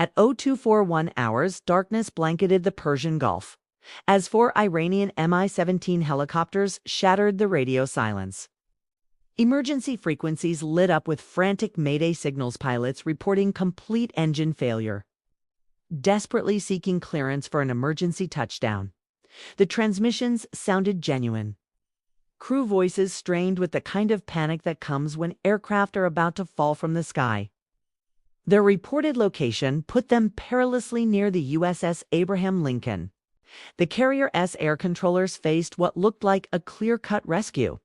At 0241 hours, darkness blanketed the Persian Gulf, as four Iranian Mi-17 helicopters shattered the radio silence. Emergency frequencies lit up with frantic Mayday signals, pilots reporting complete engine failure, desperately seeking clearance for an emergency touchdown. The transmissions sounded genuine. Crew voices strained with the kind of panic that comes when aircraft are about to fall from the sky. Their reported location put them perilously near the USS Abraham Lincoln. The carrier's air controllers faced what looked like a clear-cut rescue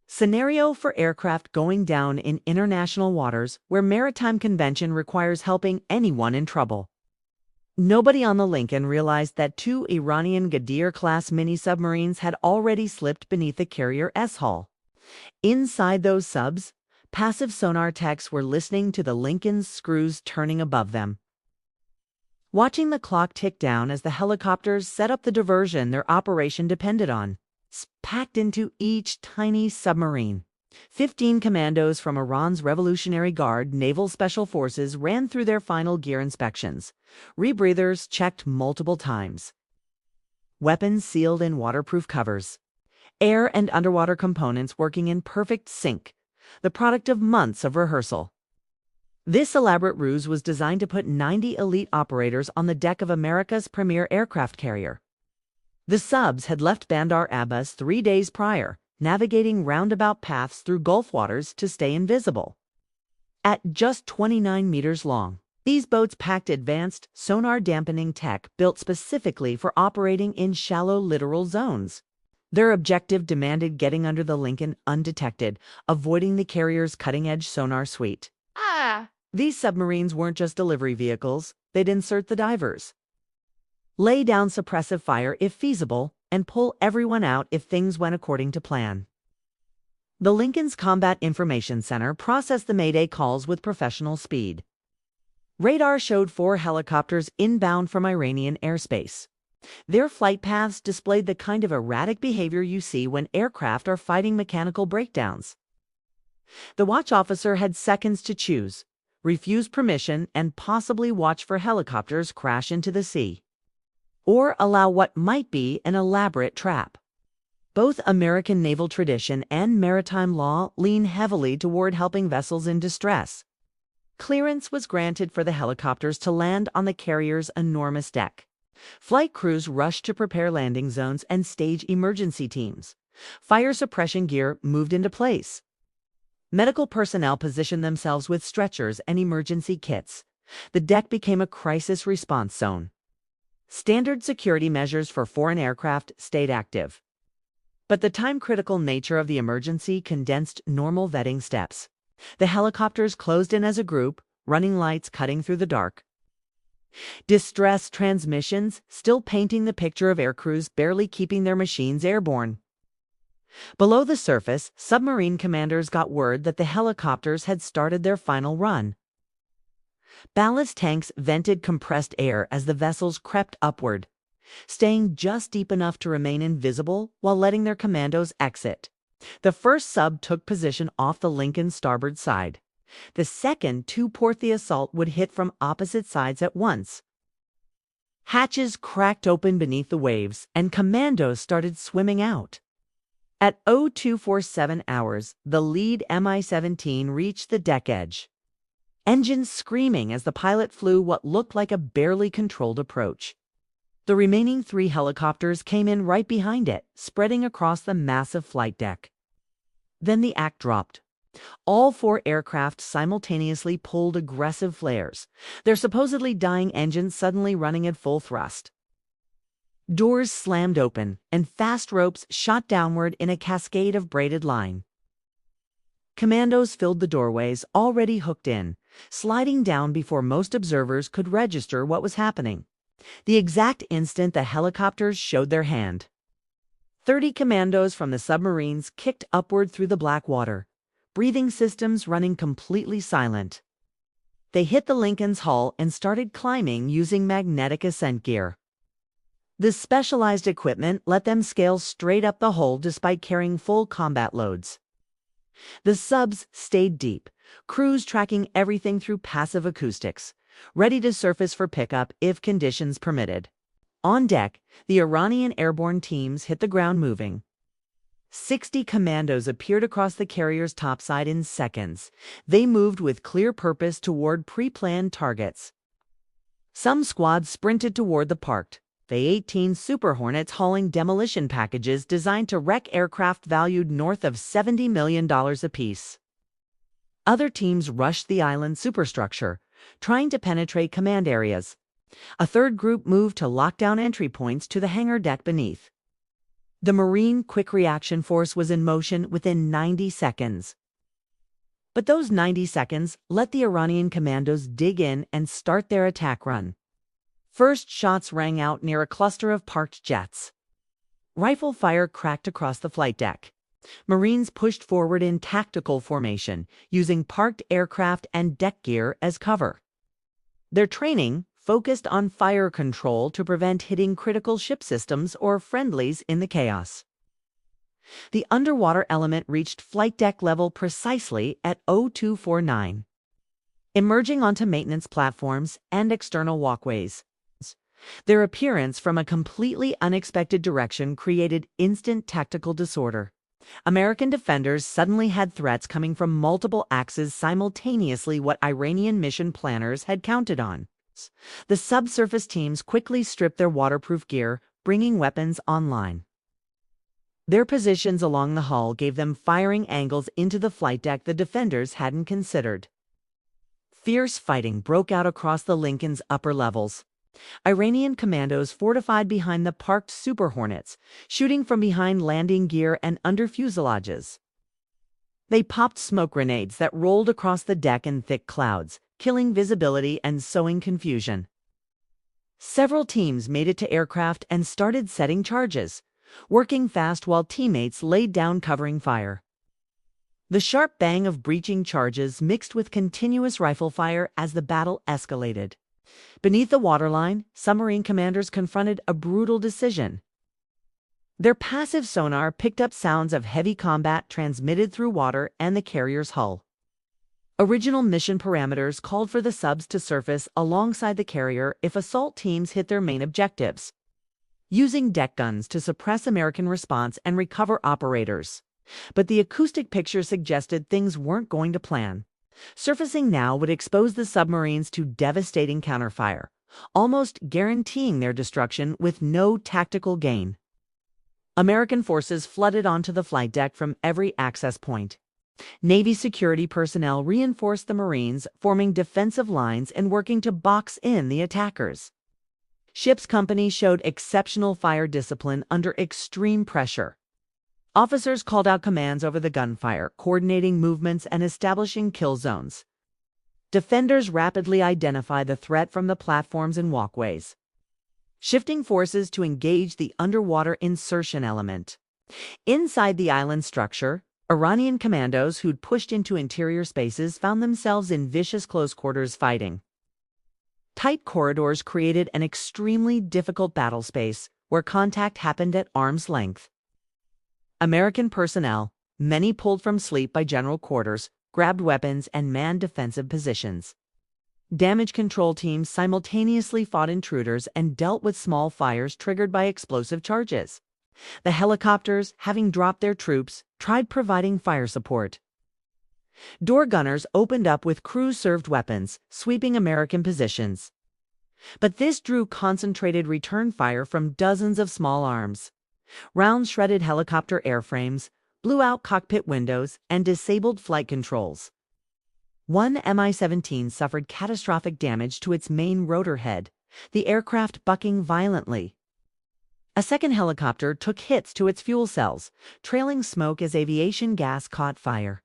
scenario for aircraft going down in international waters where maritime convention requires helping anyone in trouble. Nobody on the Lincoln realized that two Iranian Ghadir-class mini-submarines had already slipped beneath the carrier's hull. Inside those subs, passive sonar techs were listening to the Lincoln's screws turning above them, watching the clock tick down as the helicopters set up the diversion their operation depended on. Packed into each tiny submarine, 15 commandos from Iran's Revolutionary Guard Naval Special Forces ran through their final gear inspections, rebreathers checked multiple times, weapons sealed in waterproof covers, air and underwater components working in perfect sync, the product of months of rehearsal. This elaborate ruse was designed to put 90 elite operators on the deck of America's premier aircraft carrier. The subs had left Bandar Abbas 3 days prior, navigating roundabout paths through Gulf waters to stay invisible. At just 29 meters long, these boats packed advanced sonar-dampening tech built specifically for operating in shallow littoral zones. Their objective demanded getting under the Lincoln undetected, avoiding the carrier's cutting-edge sonar suite. These submarines weren't just delivery vehicles, they'd insert the divers, lay down suppressive fire if feasible, and pull everyone out if things went according to plan. The Lincoln's Combat Information Center processed the Mayday calls with professional speed. Radar showed 4 helicopters inbound from Iranian airspace. Their flight paths displayed the kind of erratic behavior you see when aircraft are fighting mechanical breakdowns. The watch officer had seconds to choose, refuse permission, and possibly watch for helicopters crash into the sea, or allow what might be an elaborate trap. Both American naval tradition and maritime law lean heavily toward helping vessels in distress. Clearance was granted for the helicopters to land on the carrier's enormous deck. Flight crews rushed to prepare landing zones and stage emergency teams. Fire suppression gear moved into place. Medical personnel positioned themselves with stretchers and emergency kits. The deck became a crisis response zone. Standard security measures for foreign aircraft stayed active, but the time-critical nature of the emergency condensed normal vetting steps. The helicopters closed in as a group, running lights cutting through the dark. Distress transmissions still painting the picture of aircrews barely keeping their machines airborne. Below the surface, submarine commanders got word that the helicopters had started their final run. Ballast tanks vented compressed air as the vessels crept upward, staying just deep enough to remain invisible while letting their commandos exit. The first sub took position off the Lincoln's starboard side. The second to port the assault would hit from opposite sides at once. Hatches cracked open beneath the waves, and commandos started swimming out. At 0247 hours, the lead Mi-17 reached the deck edge, engines screaming as the pilot flew what looked like a barely controlled approach. The remaining 3 helicopters came in right behind it, spreading across the massive flight deck. Then the act dropped. All 4 aircraft simultaneously pulled aggressive flares, their supposedly dying engines suddenly running at full thrust. Doors slammed open, and fast ropes shot downward in a cascade of braided line. Commandos filled the doorways, already hooked in, sliding down before most observers could register what was happening. The exact instant the helicopters showed their hand, 30 commandos from the submarines kicked upward through the black water, breathing systems running completely silent. They hit the Lincoln's hull and started climbing using magnetic ascent gear. This specialized equipment let them scale straight up the hull despite carrying full combat loads. The subs stayed deep, crews tracking everything through passive acoustics, ready to surface for pickup if conditions permitted. On deck, the Iranian airborne teams hit the ground moving. 60 commandos appeared across the carrier's topside in seconds. They moved with clear purpose toward pre-planned targets. Some squads sprinted toward the parked F-18 Super Hornets, hauling demolition packages designed to wreck aircraft valued north of $70 million apiece. Other teams rushed the island superstructure, trying to penetrate command areas. A third group moved to lock down entry points to the hangar deck beneath. The Marine Quick Reaction Force was in motion within 90 seconds. But those 90 seconds let the Iranian Commandos dig in and start their attack run. First shots rang out near a cluster of parked jets. Rifle fire cracked across the flight deck. Marines pushed forward in tactical formation, using parked aircraft and deck gear as cover. Their training focused on fire control to prevent hitting critical ship systems or friendlies in the chaos. The underwater element reached flight deck level precisely at 0249, emerging onto maintenance platforms and external walkways. Their appearance from a completely unexpected direction created instant tactical disorder. American defenders suddenly had threats coming from multiple axes simultaneously, what Iranian mission planners had counted on. The subsurface teams quickly stripped their waterproof gear, bringing weapons online. Their positions along the hull gave them firing angles into the flight deck the defenders hadn't considered. Fierce fighting broke out across the Lincoln's upper levels. Iranian commandos fortified behind the parked Super Hornets, shooting from behind landing gear and under fuselages. They popped smoke grenades that rolled across the deck in thick clouds, killing visibility and sowing confusion. Several teams made it to aircraft and started setting charges, working fast while teammates laid down covering fire. The sharp bang of breaching charges mixed with continuous rifle fire as the battle escalated. Beneath the waterline, submarine commanders confronted a brutal decision. Their passive sonar picked up sounds of heavy combat transmitted through water and the carrier's hull. Original mission parameters called for the subs to surface alongside the carrier if assault teams hit their main objectives, using deck guns to suppress American response and recover operators. But the acoustic picture suggested things weren't going to plan. Surfacing now would expose the submarines to devastating counterfire, almost guaranteeing their destruction with no tactical gain. American forces flooded onto the flight deck from every access point. Navy security personnel reinforced the Marines, forming defensive lines and working to box in the attackers. Ship's company showed exceptional fire discipline under extreme pressure. Officers called out commands over the gunfire, coordinating movements and establishing kill zones. Defenders rapidly identified the threat from the platforms and walkways, shifting forces to engage the underwater insertion element. Inside the island structure, Iranian commandos who'd pushed into interior spaces found themselves in vicious close quarters fighting. Tight corridors created an extremely difficult battle space where contact happened at arm's length. American personnel, many pulled from sleep by general quarters, grabbed weapons and manned defensive positions. Damage control teams simultaneously fought intruders and dealt with small fires triggered by explosive charges. The helicopters, having dropped their troops, tried providing fire support. Door gunners opened up with crew-served weapons, sweeping American positions. But this drew concentrated return fire from dozens of small arms. Rounds shredded helicopter airframes, blew out cockpit windows, and disabled flight controls. One Mi-17 suffered catastrophic damage to its main rotor head, the aircraft bucking violently. A second helicopter took hits to its fuel cells, trailing smoke as aviation gas caught fire.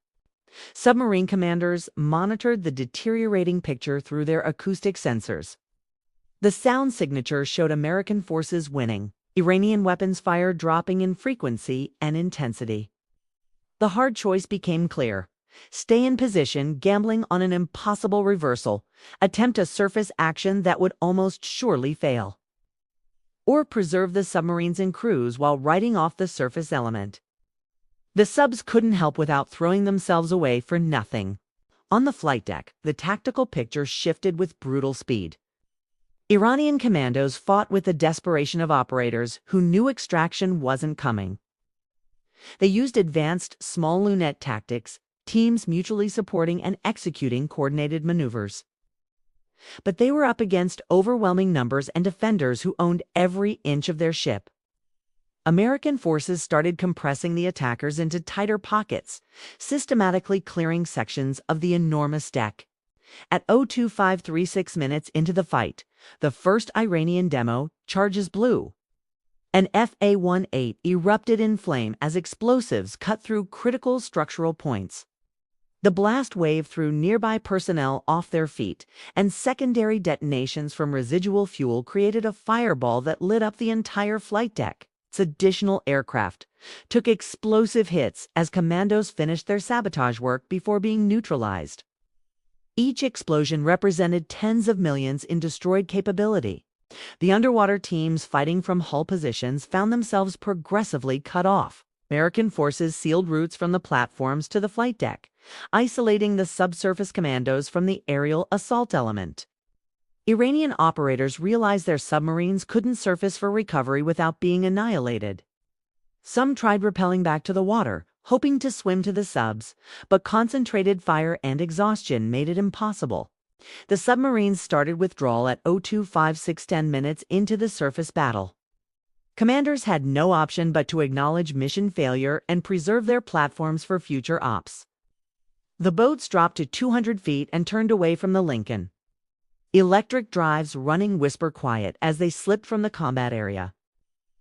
Submarine commanders monitored the deteriorating picture through their acoustic sensors. The sound signature showed American forces winning, Iranian weapons fire dropping in frequency and intensity. The hard choice became clear. Stay in position, gambling on an impossible reversal, attempt a surface action that would almost surely fail. Or preserve the submarines and crews while writing off the surface element. The subs couldn't help without throwing themselves away for nothing. On the flight deck, the tactical picture shifted with brutal speed. Iranian commandos fought with the desperation of operators who knew extraction wasn't coming. They used advanced small lunette tactics, teams mutually supporting and executing coordinated maneuvers. But they were up against overwhelming numbers and defenders who owned every inch of their ship. American forces started compressing the attackers into tighter pockets, systematically clearing sections of the enormous deck. At 02536 minutes into the fight, the first Iranian demo charges blew. An FA-18 erupted in flame as explosives cut through critical structural points. The blast wave threw nearby personnel off their feet, and secondary detonations from residual fuel created a fireball that lit up the entire flight deck. Additional aircraft took explosive hits as commandos finished their sabotage work before being neutralized. Each explosion represented tens of millions in destroyed capability. The underwater teams fighting from hull positions found themselves progressively cut off. American forces sealed routes from the platforms to the flight deck, isolating the subsurface commandos from the aerial assault element. Iranian operators realized their submarines couldn't surface for recovery without being annihilated. Some tried rappelling back to the water, hoping to swim to the subs, but concentrated fire and exhaustion made it impossible. The submarines started withdrawal at 025-610 minutes into the surface battle. Commanders had no option but to acknowledge mission failure and preserve their platforms for future ops. The boats dropped to 200 feet and turned away from the Lincoln. Electric drives running whisper quiet as they slipped from the combat area.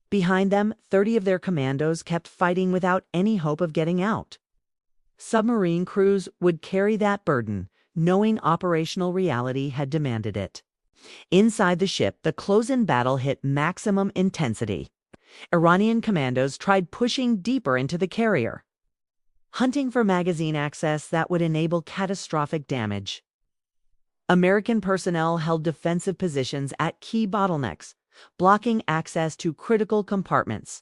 Behind them, 30 of their commandos kept fighting without any hope of getting out. Submarine crews would carry that burden, knowing operational reality had demanded it. Inside the ship, the close-in battle hit maximum intensity. Iranian commandos tried pushing deeper into the carrier, hunting for magazine access that would enable catastrophic damage. American personnel held defensive positions at key bottlenecks, blocking access to critical compartments.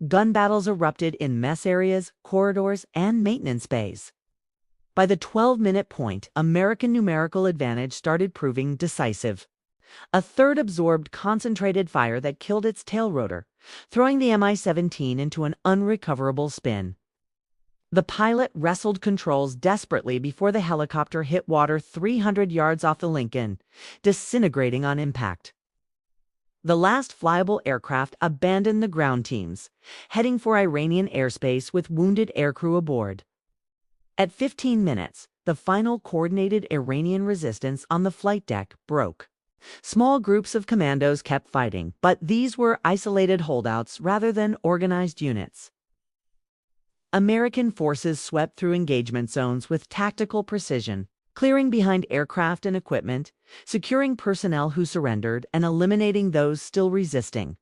Gun battles erupted in mess areas, corridors, and maintenance bays. By the 12-minute point, American numerical advantage started proving decisive. A third absorbed concentrated fire that killed its tail rotor, throwing the Mi-17 into an unrecoverable spin. The pilot wrestled controls desperately before the helicopter hit water 300 yards off the Lincoln, disintegrating on impact. The last flyable aircraft abandoned the ground teams, heading for Iranian airspace with wounded aircrew aboard. At 15 minutes, the final coordinated Iranian resistance on the flight deck broke. Small groups of commandos kept fighting, but these were isolated holdouts rather than organized units. American forces swept through engagement zones with tactical precision, clearing behind aircraft and equipment, securing personnel who surrendered, and eliminating those still resisting.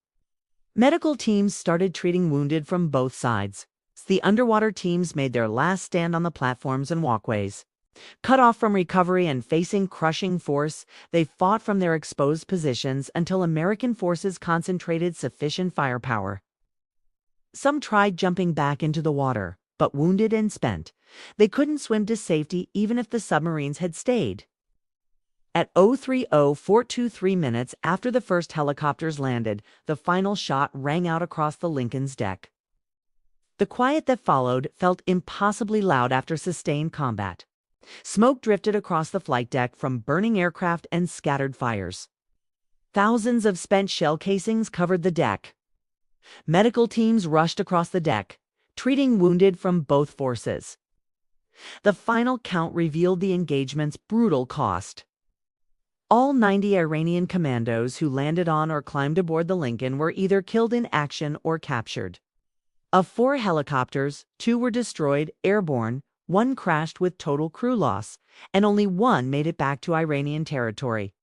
Medical teams started treating wounded from both sides. The underwater teams made their last stand on the platforms and walkways. Cut off from recovery and facing crushing force, they fought from their exposed positions until American forces concentrated sufficient firepower. Some tried jumping back into the water, but wounded and spent, they couldn't swim to safety even if the submarines had stayed. At 030-423 minutes after the first helicopters landed, the final shot rang out across the Lincoln's deck. The quiet that followed felt impossibly loud after sustained combat. Smoke drifted across the flight deck from burning aircraft and scattered fires. Thousands of spent shell casings covered the deck. Medical teams rushed across the deck, treating wounded from both forces. The final count revealed the engagement's brutal cost. All 90 Iranian commandos who landed on or climbed aboard the Lincoln were either killed in action or captured. Of 4 helicopters, 2 were destroyed, airborne, 1 crashed with total crew loss, and only 1 made it back to Iranian territory.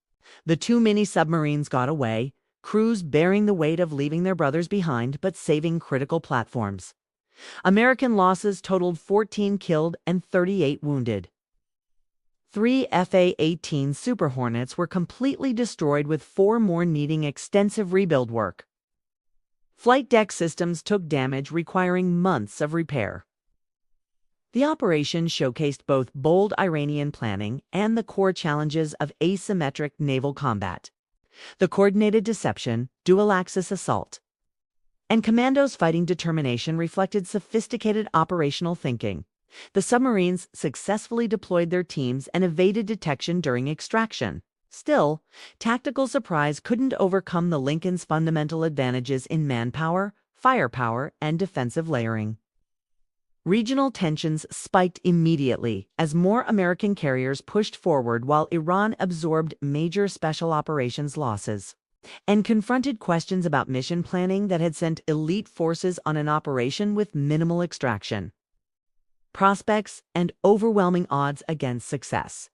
The 2 mini-submarines got away, crews bearing the weight of leaving their brothers behind but saving critical platforms. American losses totaled 14 killed and 38 wounded. 3 FA-18 Super Hornets were completely destroyed, with 4 more needing extensive rebuild work. Flight deck systems took damage, requiring months of repair. The operation showcased both bold Iranian planning and the core challenges of asymmetric naval combat. The coordinated deception, dual-axis assault, and commandos' fighting determination reflected sophisticated operational thinking. The submarines successfully deployed their teams and evaded detection during extraction. Still, tactical surprise couldn't overcome the Lincoln's fundamental advantages in manpower, firepower, and defensive layering. Regional tensions spiked immediately as more American carriers pushed forward while Iran absorbed major special operations losses and confronted questions about mission planning that had sent elite forces on an operation with minimal extraction. Prospects and overwhelming odds against success.